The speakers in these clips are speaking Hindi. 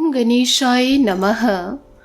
ओम गणेशाय नमः।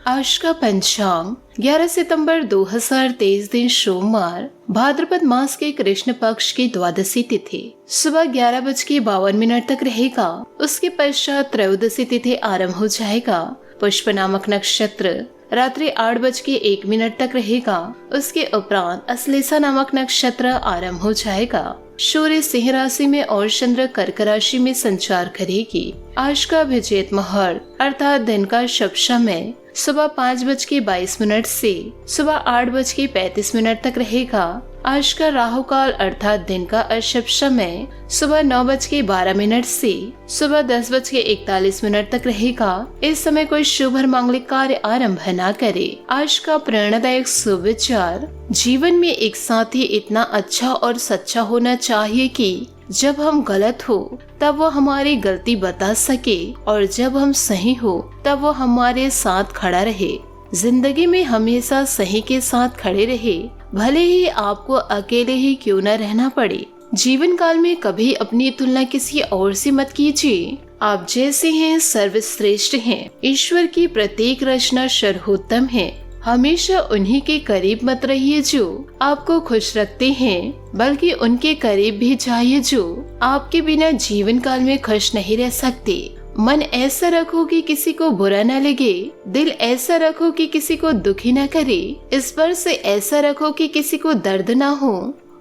आज का पंचांग 11 सितंबर 2023 दिन सोमवार, भाद्रपद मास के कृष्ण पक्ष की द्वादशी तिथि सुबह 11:52 तक रहेगा। उसके पश्चात त्रयोदशी तिथि आरंभ हो जाएगा। पुष्प नामक नक्षत्र रात्रि 8:01 तक रहेगा। उसके उपरांत अश्लेषा नामक नक्षत्र आरंभ हो जाएगा। सूर्य सिंह राशि में और चंद्र कर्क राशि में संचार करेगी। आज का अभिजीत मुहूर्त अर्थात दिन का शुभ समय सुबह 5:22 से सुबह 8:35 तक रहेगा। आज का राहु काल अर्थात दिन का अशुभ समय सुबह 9:12 से सुबह 10:41 तक रहेगा। इस समय कोई शुभ और मांगलिक कार्य आरंभ न करे। आज का प्रेरणादायक सुविचार, जीवन में एक साथी इतना अच्छा और सच्चा होना चाहिए कि जब हम गलत हो तब वो हमारी गलती बता सके और जब हम सही हो तब वो हमारे साथ खड़ा रहे। जिंदगी में हमेशा सही के साथ खड़े रहे, भले ही आपको अकेले ही क्यों न रहना पड़े। जीवन काल में कभी अपनी तुलना किसी और से मत कीजिए। आप जैसे हैं सर्वश्रेष्ठ हैं। ईश्वर की प्रत्येक रचना सर्वोत्तम है। हमेशा उन्हीं के करीब मत रहिए जो आपको खुश रखते हैं, बल्कि उनके करीब भी जाइए जो आपके बिना जीवन काल में खुश नहीं रह सकते। मन ऐसा रखो कि किसी को बुरा न लगे, दिल ऐसा रखो कि किसी को दुखी न करे, स्पर्श ऐसा रखो कि किसी को दर्द न हो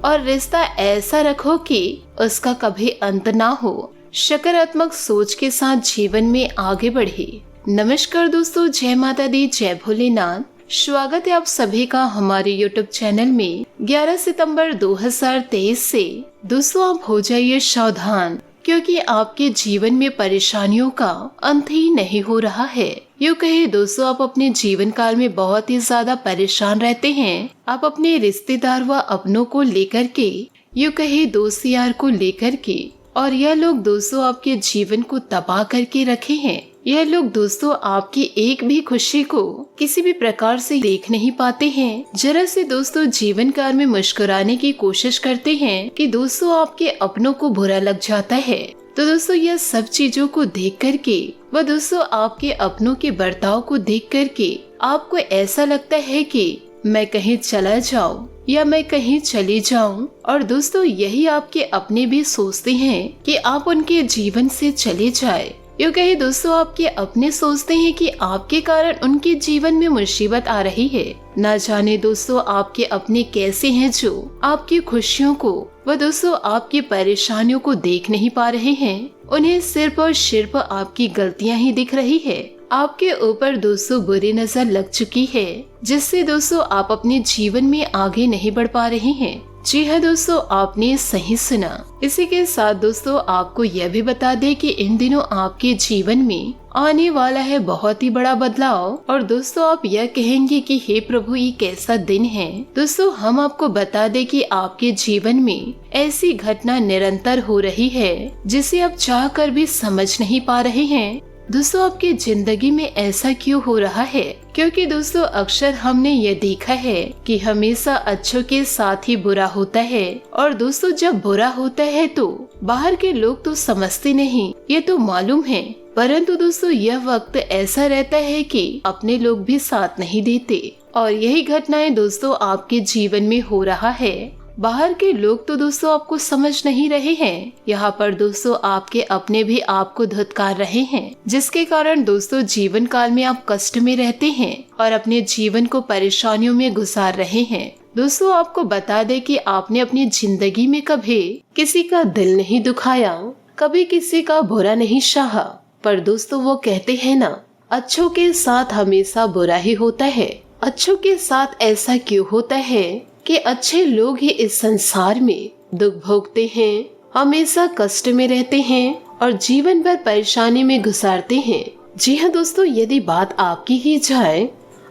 और रिश्ता ऐसा रखो कि उसका कभी अंत न हो। सकारात्मक सोच के साथ जीवन में आगे बढ़े। नमस्कार दोस्तों, जय माता दी, जय भोलेनाथ। स्वागत है आप सभी का हमारे YouTube चैनल में। 11 सितंबर 2023 से दोस्तों आप हो जाइए सावधान, क्योंकि आपके जीवन में परेशानियों का अंत ही नहीं हो रहा है। यूँ कहे दोस्तों, आप अपने जीवन काल में बहुत ही ज्यादा परेशान रहते हैं। आप अपने रिश्तेदार व अपनों को लेकर के, यूँ कहे दोस्त यार को लेकर के, और यह लोग दोस्तों आपके जीवन को तबाह करके रखे हैं। यह लोग दोस्तों आपकी एक भी खुशी को किसी भी प्रकार से देख नहीं पाते हैं। जरा से दोस्तों जीवन काल में मुस्कुराने की कोशिश करते हैं कि दोस्तों आपके अपनों को बुरा लग जाता है। तो दोस्तों यह सब चीजों को देख करके व दोस्तों आपके अपनों के बर्ताव को देख करके आपको ऐसा लगता है कि मैं कहीं चला जाऊं या मैं कहीं चली जाऊं। और दोस्तों यही आपके अपने भी सोचते हैं कि आप उनके जीवन से चले जाए। यूँ कहे दोस्तों आपके अपने सोचते हैं कि आपके कारण उनके जीवन में मुसीबत आ रही है। न जाने दोस्तों आपके अपने कैसे हैं जो आपकी खुशियों को व दोस्तों आपकी परेशानियों को देख नहीं पा रहे हैं। उन्हें सिर्फ और सिर्फ आपकी गलतियां ही दिख रही है। आपके ऊपर दोस्तों बुरी नजर लग चुकी है, जिससे दोस्तों आप अपने जीवन में आगे नहीं बढ़ पा रहे हैं। जी हाँ दोस्तों, आपने सही सुना। इसी के साथ दोस्तों आपको यह भी बता दें कि इन दिनों आपके जीवन में आने वाला है बहुत ही बड़ा बदलाव। और दोस्तों आप यह कहेंगे कि हे प्रभु, ये कैसा दिन है। दोस्तों हम आपको बता दें कि आपके जीवन में ऐसी घटना निरंतर हो रही है जिसे आप चाह कर भी समझ नहीं पा रहे हैं। दोस्तों आपकी जिंदगी में ऐसा क्यों हो रहा है? क्योंकि दोस्तों अक्सर हमने ये देखा है कि हमेशा अच्छों के साथ ही बुरा होता है। और दोस्तों जब बुरा होता है तो बाहर के लोग तो समझते नहीं, ये तो मालूम है। परंतु दोस्तों यह वक्त ऐसा रहता है कि अपने लोग भी साथ नहीं देते। और यही घटनाएं दोस्तों आपके जीवन में हो रहा है। बाहर के लोग तो दोस्तों आपको समझ नहीं रहे हैं, यहाँ पर दोस्तों आपके अपने भी आपको धुतकार रहे हैं, जिसके कारण दोस्तों जीवन काल में आप कष्ट में रहते हैं और अपने जीवन को परेशानियों में गुजार रहे हैं। दोस्तों आपको बता दें कि आपने अपनी जिंदगी में कभी किसी का दिल नहीं दुखाया, कभी किसी का बुरा नहीं चाहा। पर दोस्तों वो कहते हैं ना, अच्छों के साथ हमेशा बुरा ही होता है। अच्छों के साथ ऐसा क्यों होता है कि अच्छे लोग ही इस संसार में दुख भोगते हैं, हमेशा कष्ट में रहते हैं और जीवन भर परेशानी में गुजारते हैं। जी हाँ दोस्तों, यदि बात आपकी ही जाए,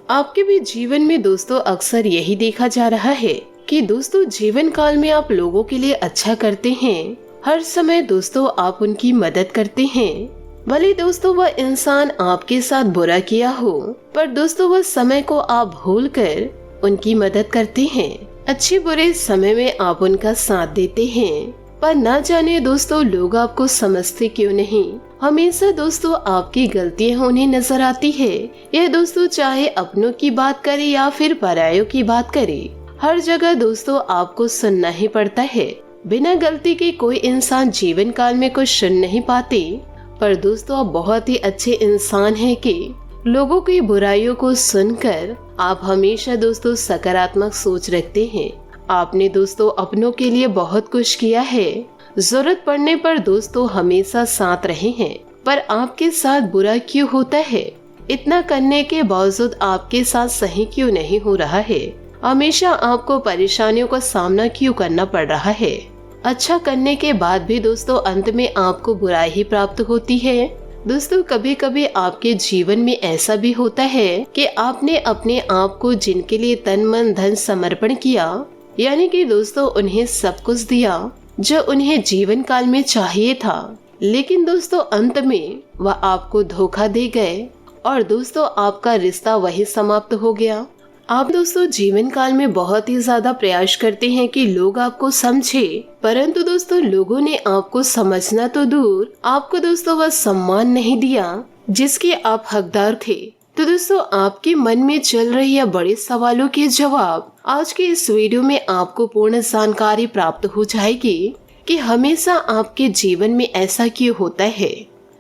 आपके भी जीवन में दोस्तों अक्सर यही देखा जा रहा है कि दोस्तों जीवन काल में आप लोगों के लिए अच्छा करते हैं। हर समय दोस्तों आप उनकी मदद करते हैं। भले दोस्तों वह इंसान आपके साथ बुरा किया हो, पर दोस्तों वह समय को आप भूल कर उनकी मदद करते हैं। अच्छे बुरे समय में आप उनका साथ देते हैं। पर न जाने दोस्तों लोग आपको समझते क्यों नहीं। हमेशा दोस्तों आपकी गलतियां उन्हें नजर आती है। यह दोस्तों चाहे अपनों की बात करे या फिर परायों की बात करे, हर जगह दोस्तों आपको सुनना ही पड़ता है। बिना गलती के कोई इंसान जीवन काल में कुछ सुन नहीं पाते। पर दोस्तों आप बहुत ही अच्छे इंसान हैं कि लोगों की बुराइयों को सुनकर आप हमेशा दोस्तों सकारात्मक सोच रखते हैं। आपने दोस्तों अपनों के लिए बहुत कुछ किया है, जरूरत पड़ने पर दोस्तों हमेशा साथ रहे हैं। पर आपके साथ बुरा क्यों होता है? इतना करने के बावजूद आपके साथ सही क्यों नहीं हो रहा है? हमेशा आपको परेशानियों का सामना क्यों करना पड़ रहा है? अच्छा करने के बाद भी दोस्तों अंत में आपको बुराई ही प्राप्त होती है। दोस्तों कभी कभी आपके जीवन में ऐसा भी होता है कि आपने अपने आप को जिनके लिए तन मन धन समर्पण किया, यानी कि दोस्तों उन्हें सब कुछ दिया जो उन्हें जीवन काल में चाहिए था, लेकिन दोस्तों अंत में वह आपको धोखा दे गए और दोस्तों आपका रिश्ता वही समाप्त हो गया। आप दोस्तों जीवन काल में बहुत ही ज्यादा प्रयास करते हैं कि लोग आपको समझे, परंतु दोस्तों लोगों ने आपको समझना तो दूर, आपको दोस्तों वह सम्मान नहीं दिया जिसके आप हकदार थे। तो दोस्तों आपके मन में चल रही या बड़े सवालों के जवाब आज के इस वीडियो में आपको पूर्ण जानकारी प्राप्त हो जाएगी कि हमेशा आपके जीवन में ऐसा क्यों होता है,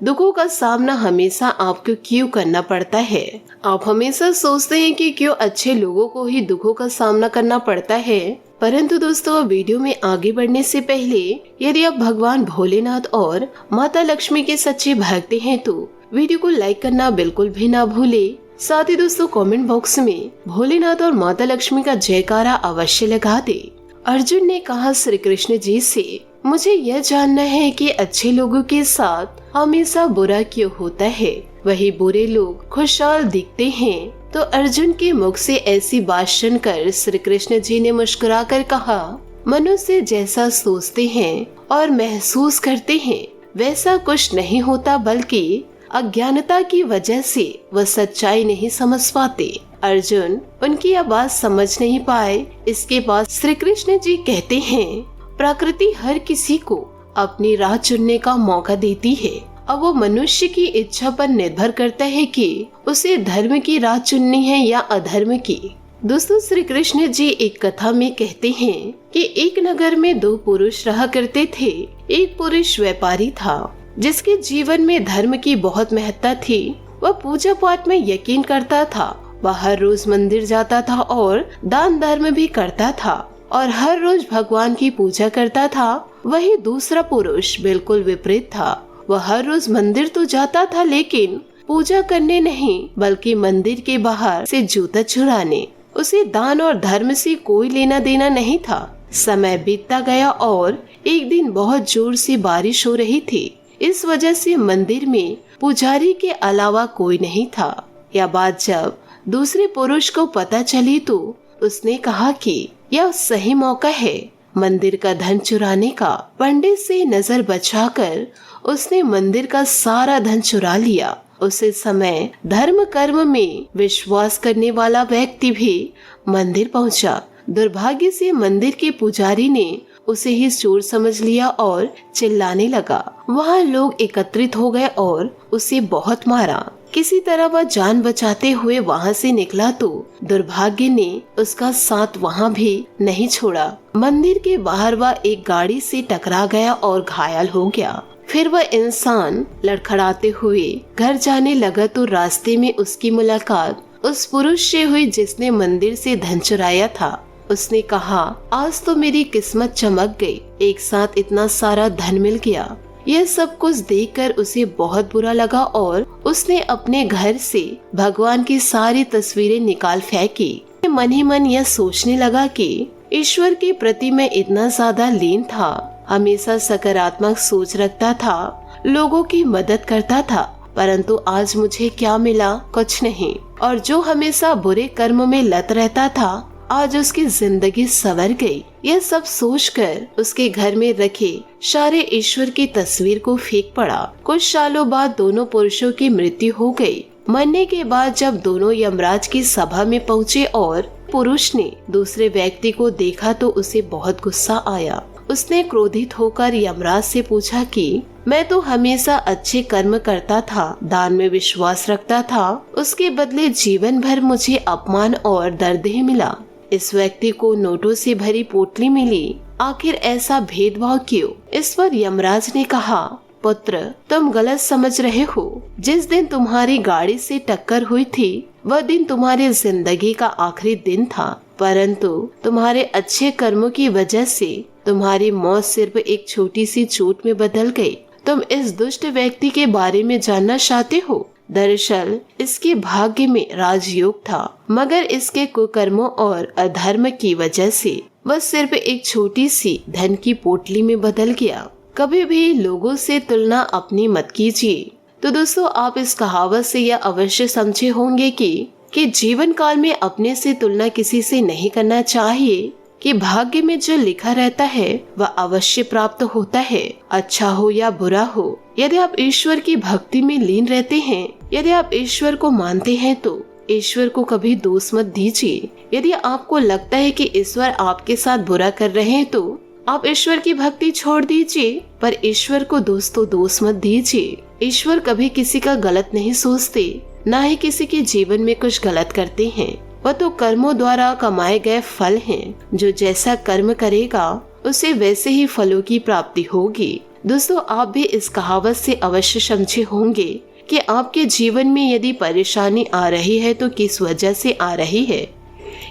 दुखों का सामना हमेशा आपको क्यों करना पड़ता है। आप हमेशा सोचते हैं कि क्यों अच्छे लोगों को ही दुखों का सामना करना पड़ता है, परंतु दोस्तों वीडियो में आगे बढ़ने से पहले यदि आप भगवान भोलेनाथ और माता लक्ष्मी के सच्चे भक्त हैं तो वीडियो को लाइक करना बिल्कुल भी ना भूले। साथ ही दोस्तों कमेंट बॉक्स में भोलेनाथ और माता लक्ष्मी का जयकारा अवश्य लगा दे। अर्जुन ने कहा श्री कृष्ण जी से, मुझे यह जानना है कि अच्छे लोगों के साथ हमेशा बुरा क्यों होता है, वही बुरे लोग खुशहाल दिखते हैं। तो अर्जुन के मुख से ऐसी बात सुनकर श्री कृष्ण जी ने मुस्कुरा कर कहा, मनुष्य जैसा सोचते हैं और महसूस करते हैं वैसा कुछ नहीं होता, बल्कि अज्ञानता की वजह से वह सच्चाई नहीं समझ पाते। अर्जुन उनकी यह बात समझ नहीं पाए। इसके बाद श्री कृष्ण जी कहते हैं, प्रकृति हर किसी को अपनी राह चुनने का मौका देती है। अब वो मनुष्य की इच्छा पर निर्भर करता है कि उसे धर्म की राह चुननी है या अधर्म की। दोस्तों श्री कृष्ण जी एक कथा में कहते हैं कि एक नगर में दो पुरुष रहा करते थे। एक पुरुष व्यापारी था जिसके जीवन में धर्म की बहुत महत्ता थी। वह पूजा पाठ में यकीन करता था, वह हर रोज मंदिर जाता था और दान धर्म भी करता था और हर रोज भगवान की पूजा करता था। वही दूसरा पुरुष बिल्कुल विपरीत था। वह हर रोज मंदिर तो जाता था लेकिन पूजा करने नहीं, बल्कि मंदिर के बाहर से जूता चुराने। उसे दान और धर्म से कोई लेना देना नहीं था। समय बीतता गया और एक दिन बहुत जोर से बारिश हो रही थी। इस वजह से मंदिर में पुजारी के अलावा कोई नहीं था। यह बात जब दूसरे पुरुष को पता चली तो उसने कहा कि यह सही मौका है मंदिर का धन चुराने का। पंडित से नजर बचाकर उसने मंदिर का सारा धन चुरा लिया। उसी समय धर्म कर्म में विश्वास करने वाला व्यक्ति भी मंदिर पहुंचा। दुर्भाग्य से मंदिर के पुजारी ने उसे ही चोर समझ लिया और चिल्लाने लगा। वहाँ लोग एकत्रित हो गए और उसे बहुत मारा। किसी तरह वह जान बचाते हुए वहाँ से निकला तो दुर्भाग्य ने उसका साथ वहाँ भी नहीं छोड़ा। मंदिर के बाहर वह एक गाड़ी से टकरा गया और घायल हो गया। फिर वह इंसान लड़खड़ाते हुए घर जाने लगा तो रास्ते में उसकी मुलाकात उस पुरुष से हुई जिसने मंदिर से धन चुराया था। उसने कहा, आज तो मेरी किस्मत चमक गई, एक साथ इतना सारा धन मिल गया। यह सब कुछ देखकर उसे बहुत बुरा लगा और उसने अपने घर से भगवान की सारी तस्वीरें निकाल फेंकी। मन ही मन यह सोचने लगा कि ईश्वर के प्रति मैं इतना ज्यादा लीन था, हमेशा सकारात्मक सोच रखता था, लोगों की मदद करता था, परंतु आज मुझे क्या मिला? कुछ नहीं। और जो हमेशा बुरे कर्म में लत रहता था आज उसकी जिंदगी संवर गई। यह सब सोचकर उसके घर में रखे सारे ईश्वर की तस्वीर को फेंक पड़ा। कुछ सालों बाद दोनों पुरुषों की मृत्यु हो गई। मरने के बाद जब दोनों यमराज की सभा में पहुँचे और पुरुष ने दूसरे व्यक्ति को देखा तो उसे बहुत गुस्सा आया। उसने क्रोधित होकर यमराज से पूछा कि मैं तो हमेशा अच्छे कर्म करता था, दान में विश्वास रखता था, उसके बदले जीवन भर मुझे अपमान और दर्द ही मिला। इस व्यक्ति को नोटों से भरी पोटली मिली, आखिर ऐसा भेदभाव क्यों? इस पर यमराज ने कहा, पुत्र, तुम गलत समझ रहे हो। जिस दिन तुम्हारी गाड़ी से टक्कर हुई थी वह दिन तुम्हारी जिंदगी का आखिरी दिन था, परंतु तुम्हारे अच्छे कर्मों की वजह से तुम्हारी मौत सिर्फ एक छोटी सी चोट में बदल गई। तुम इस दुष्ट व्यक्ति के बारे में जानना चाहते हो? दरअसल इसके भाग्य में राजयोग था, मगर इसके कुकर्मों और अधर्म की वजह से वह सिर्फ एक छोटी सी धन की पोटली में बदल गया। कभी भी लोगों से तुलना अपनी मत कीजिए। तो दोस्तों, आप इस कहावत से यह अवश्य समझे होंगे कि जीवन काल में अपने से तुलना किसी से नहीं करना चाहिए, कि भाग्य में जो लिखा रहता है वह अवश्य प्राप्त होता है, अच्छा हो या बुरा हो। यदि आप ईश्वर की भक्ति में लीन रहते हैं, यदि आप ईश्वर को मानते हैं तो ईश्वर को कभी दोष मत दीजिए। यदि आपको लगता है कि ईश्वर आपके साथ बुरा कर रहे हैं तो आप ईश्वर की भक्ति छोड़ दीजिए, पर ईश्वर को दोष मत दीजिए। ईश्वर कभी किसी का गलत नहीं सोचते, ना ही किसी के जीवन में कुछ गलत करते हैं। वह तो कर्मों द्वारा कमाए गए फल हैं। जो जैसा कर्म करेगा उसे वैसे ही फलों की प्राप्ति होगी। दोस्तों, आप भी इस कहावत से अवश्य समझे होंगे कि आपके जीवन में यदि परेशानी आ रही है तो किस वजह से आ रही है।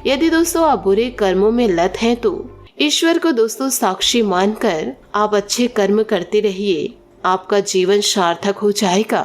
यदि दोस्तों आप बुरे कर्मों में लत हैं तो ईश्वर को दोस्तों साक्षी मानकर आप अच्छे कर्म करते रहिए, आपका जीवन सार्थक हो जाएगा।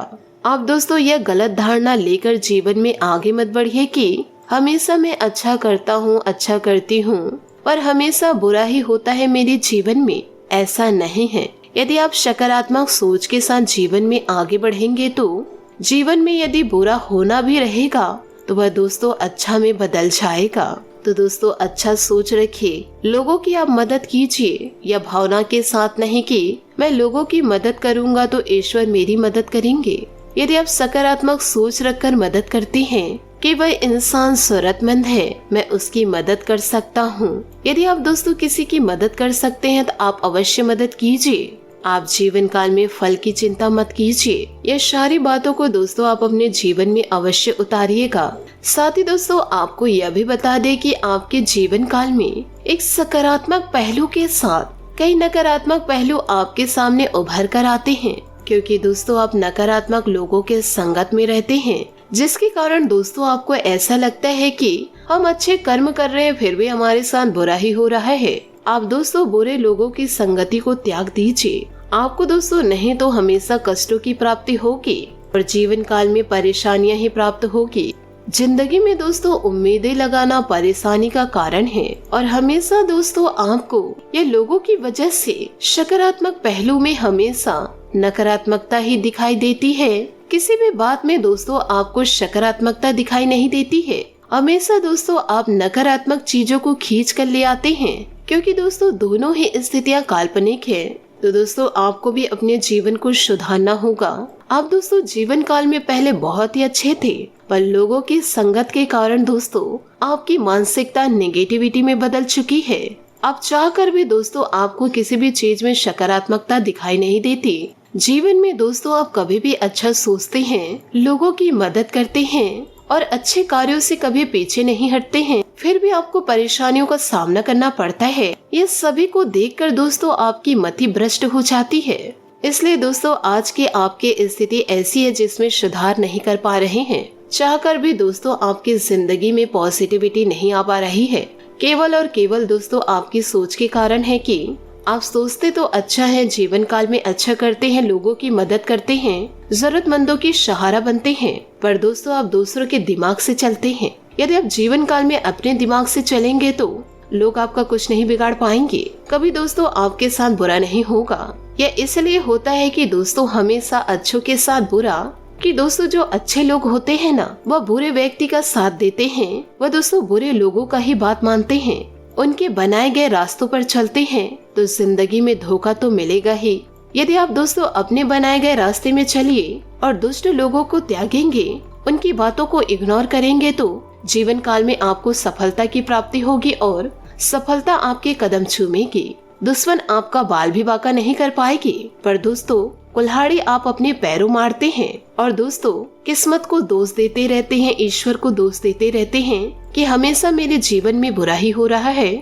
आप दोस्तों यह गलत धारणा लेकर जीवन में आगे मत बढ़िए कि हमेशा मैं अच्छा करता हूँ, अच्छा करती हूँ, पर हमेशा बुरा ही होता है मेरे जीवन में। ऐसा नहीं है। यदि आप सकारात्मक सोच के साथ जीवन में आगे बढ़ेंगे तो जीवन में यदि बुरा होना भी रहेगा तो वह दोस्तों अच्छा में बदल जाएगा। तो दोस्तों अच्छा सोच रखिए, लोगों की आप मदद कीजिए, या भावना के साथ नहीं कि मैं लोगों की मदद करूंगा तो ईश्वर मेरी मदद करेंगे। यदि आप सकारात्मक सोच रखकर मदद करते हैं कि वह इंसान जरूरतमंद है, मैं उसकी मदद कर सकता हूँ। यदि आप दोस्तों किसी की मदद कर सकते हैं तो आप अवश्य मदद कीजिए। आप जीवन काल में फल की चिंता मत कीजिए। ये सारी बातों को दोस्तों आप अपने जीवन में अवश्य उतारिएगा। साथ ही दोस्तों आपको यह भी बता दें कि आपके जीवन काल में एक सकारात्मक पहलू के साथ कई नकारात्मक पहलू आपके सामने उभर कर आते हैं, क्योंकि दोस्तों आप नकारात्मक लोगों के संगत में रहते हैं, जिसके कारण दोस्तों आपको ऐसा लगता है कि हम अच्छे कर्म कर रहे हैं फिर भी हमारे साथ बुरा ही हो रहा है। आप दोस्तों बुरे लोगों की संगति को त्याग दीजिए। आपको दोस्तों नहीं तो हमेशा कष्टों की प्राप्ति होगी और जीवन काल में परेशानियां ही प्राप्त होगी। जिंदगी में दोस्तों उम्मीदें लगाना परेशानी का कारण है, और हमेशा दोस्तों आपको ये लोगों की वजह से सकारात्मक पहलू में हमेशा नकारात्मकता ही दिखाई देती है। किसी भी बात में दोस्तों आपको सकारात्मकता दिखाई नहीं देती है। हमेशा दोस्तों आप नकारात्मक चीजों को खींच कर ले आते हैं, क्योंकि दोस्तों दोनों ही स्थितियां काल्पनिक है। तो दोस्तों आपको भी अपने जीवन को सुधारना होगा। आप दोस्तों जीवन काल में पहले बहुत ही अच्छे थे, पर लोगों की संगत के कारण दोस्तों आपकी मानसिकता नेगेटिविटी में बदल चुकी है। आप चाहकर भी दोस्तों आपको किसी भी चीज में सकारात्मकता दिखाई नहीं देती। जीवन में दोस्तों आप कभी भी अच्छा सोचते हैं, लोगों की मदद करते हैं और अच्छे कार्यों से कभी पीछे नहीं हटते हैं, फिर भी आपको परेशानियों का सामना करना पड़ता है। ये सभी को देखकर दोस्तों आपकी मति भ्रष्ट हो जाती है। इसलिए दोस्तों आज की आपकी स्थिति ऐसी है जिसमें सुधार नहीं कर पा रहे हैं। चाहकर भी दोस्तों आपकी जिंदगी में पॉजिटिविटी नहीं आ पा रही है। केवल और केवल दोस्तों आपकी सोच के कारण है कि आप सोचते तो अच्छा है, जीवन काल में अच्छा करते हैं, लोगों की मदद करते हैं, जरूरतमंदों की सहारा बनते हैं, पर दोस्तों आप दूसरों के दिमाग से चलते हैं। यदि आप जीवन काल में अपने दिमाग से चलेंगे तो लोग आपका कुछ नहीं बिगाड़ पाएंगे, कभी दोस्तों आपके साथ बुरा नहीं होगा। यह इसलिए होता है कि दोस्तों हमेशा अच्छों के साथ बुरा, कि दोस्तों जो अच्छे लोग होते हैं ना वह बुरे व्यक्ति का साथ देते हैं, वह दोस्तों बुरे लोगों का ही बात मानते हैं, उनके बनाए गए रास्तों पर चलते हैं, तो जिंदगी में धोखा तो मिलेगा ही। यदि आप दोस्तों अपने बनाए गए रास्ते में चलिए और दुष्ट लोगों को त्यागेंगे, उनकी बातों को इग्नोर करेंगे तो जीवन काल में आपको सफलता की प्राप्ति होगी और सफलता आपके कदम चूमेगी। दुश्मन आपका बाल भी बांका नहीं कर पाएगी। पर दोस्तों, कुल्हाड़ी आप अपने पैरों मारते हैं और दोस्तों किस्मत को दोष देते रहते हैं, ईश्वर को दोष देते रहते हैं कि हमेशा मेरे जीवन में बुरा ही हो रहा है।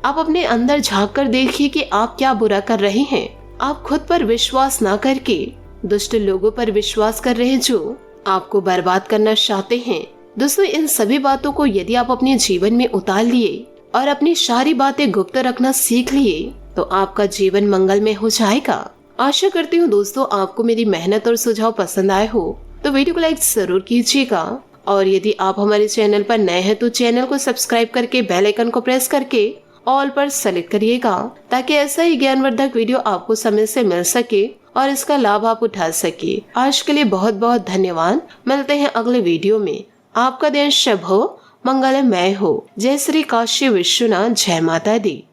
आप अपने अंदर झांक कर देखिए कि आप क्या बुरा कर रहे हैं। आप खुद पर विश्वास ना करके दुष्ट लोगों पर विश्वास कर रहे हैं जो आपको बर्बाद करना चाहते हैं। दोस्तों, इन सभी बातों को यदि आप अपने जीवन में उतार लिए और अपनी सारी बातें गुप्त रखना सीख लिए तो आपका जीवन मंगलमय हो जाएगा। आशा करती हूँ दोस्तों आपको मेरी मेहनत और सुझाव पसंद आए हो तो वीडियो को लाइक जरूर कीजिएगा और यदि आप हमारे चैनल पर नए हैं तो चैनल को सब्सक्राइब करके बेल आइकन को प्रेस करके ऑल पर सेलेक्ट करिएगा ताकि ऐसा ही ज्ञानवर्धक वीडियो आपको समय से मिल सके और इसका लाभ आप उठा सके। आज के लिए बहुत बहुत धन्यवाद। मिलते हैं अगले वीडियो में। आपका दिन शुभ हो, मंगलमय हो। जय श्री काशी विश्वनाथ, जय माता दी।